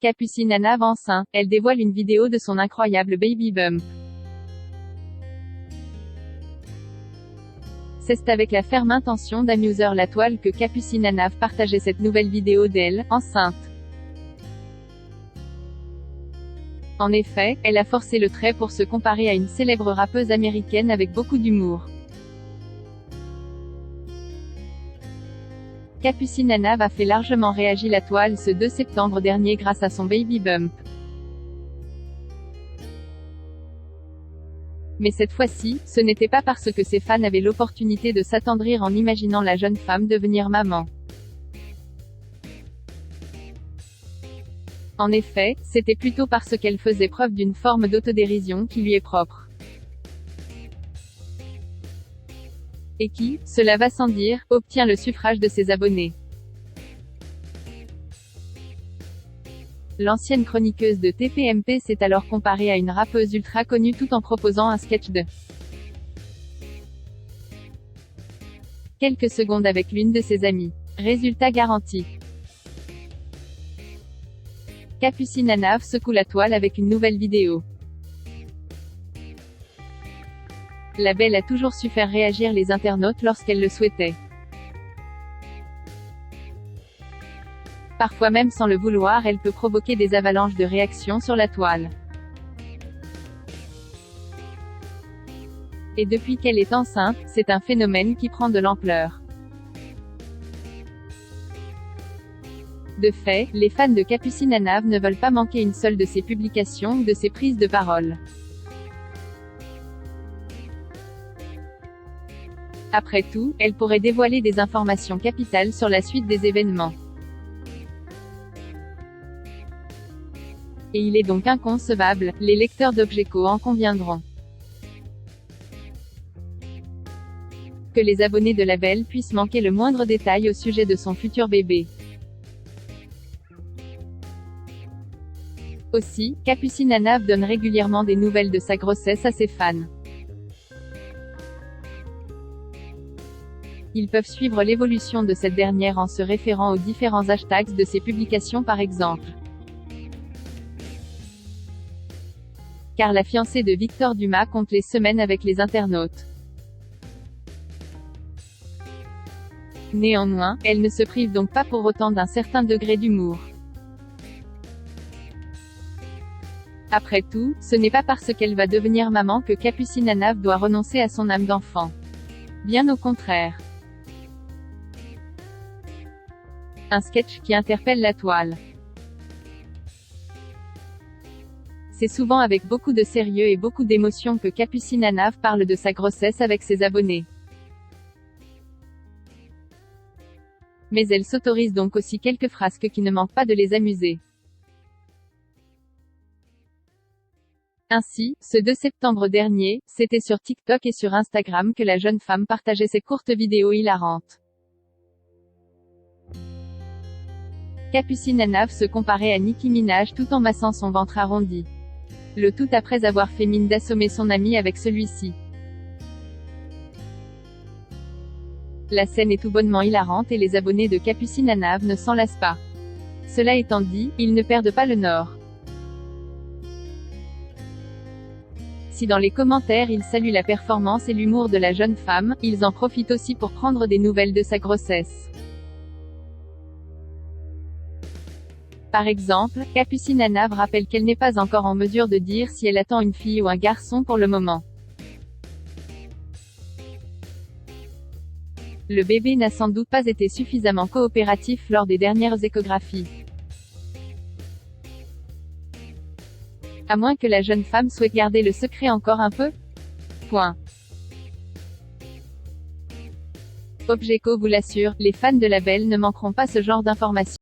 Capucine Nanav enceinte, elle dévoile une vidéo de son incroyable baby bump. C'est avec la ferme intention d'amuser la toile que Capucine Nanav partageait cette nouvelle vidéo d'elle, enceinte. En effet, elle a forcé le trait pour se comparer à une célèbre rappeuse américaine avec beaucoup d'humour. Capucine Nanav a fait largement réagir la toile ce 2 septembre dernier grâce à son baby bump. Mais cette fois-ci, ce n'était pas parce que ses fans avaient l'opportunité de s'attendrir en imaginant la jeune femme devenir maman. En effet, c'était plutôt parce qu'elle faisait preuve d'une forme d'autodérision qui lui est propre. Et qui, cela va sans dire, obtient le suffrage de ses abonnés. L'ancienne chroniqueuse de TPMP s'est alors comparée à une rappeuse ultra connue tout en proposant un sketch de quelques secondes avec l'une de ses amies. Résultat garanti. Capucine Nanav secoue la toile avec une nouvelle vidéo. La belle a toujours su faire réagir les internautes lorsqu'elle le souhaitait. Parfois même sans le vouloir, elle peut provoquer des avalanches de réactions sur la toile. Et depuis qu'elle est enceinte, c'est un phénomène qui prend de l'ampleur. De fait, les fans de Capucine Nanav ne veulent pas manquer une seule de ses publications ou de ses prises de parole. Après tout, elle pourrait dévoiler des informations capitales sur la suite des événements. Et il est donc inconcevable, les lecteurs d'Objeco en conviendront, que les abonnés de la belle puissent manquer le moindre détail au sujet de son futur bébé. Aussi, Capucine Nanav donne régulièrement des nouvelles de sa grossesse à ses fans. Ils peuvent suivre l'évolution de cette dernière en se référant aux différents hashtags de ses publications par exemple. Car la fiancée de Victor Dumas compte les semaines avec les internautes. Néanmoins, elle ne se prive donc pas pour autant d'un certain degré d'humour. Après tout, ce n'est pas parce qu'elle va devenir maman que Capucine Nanav doit renoncer à son âme d'enfant. Bien au contraire. Un sketch qui interpelle la toile. C'est souvent avec beaucoup de sérieux et beaucoup d'émotion que Capucine Nanav parle de sa grossesse avec ses abonnés. Mais elle s'autorise donc aussi quelques frasques qui ne manquent pas de les amuser. Ainsi, ce 2 septembre dernier, c'était sur TikTok et sur Instagram que la jeune femme partageait ses courtes vidéos hilarantes. Capucine Nanav se comparait à Nicki Minaj tout en massant son ventre arrondi. Le tout après avoir fait mine d'assommer son ami avec celui-ci. La scène est tout bonnement hilarante et les abonnés de Capucine Nanav ne s'en lassent pas. Cela étant dit, ils ne perdent pas le nord. Si dans les commentaires ils saluent la performance et l'humour de la jeune femme, ils en profitent aussi pour prendre des nouvelles de sa grossesse. Par exemple, Capucine Nanav rappelle qu'elle n'est pas encore en mesure de dire si elle attend une fille ou un garçon pour le moment. Le bébé n'a sans doute pas été suffisamment coopératif lors des dernières échographies. À moins que la jeune femme souhaite garder le secret encore un peu. Objeco vous l'assure, les fans de la belle ne manqueront pas ce genre d'informations.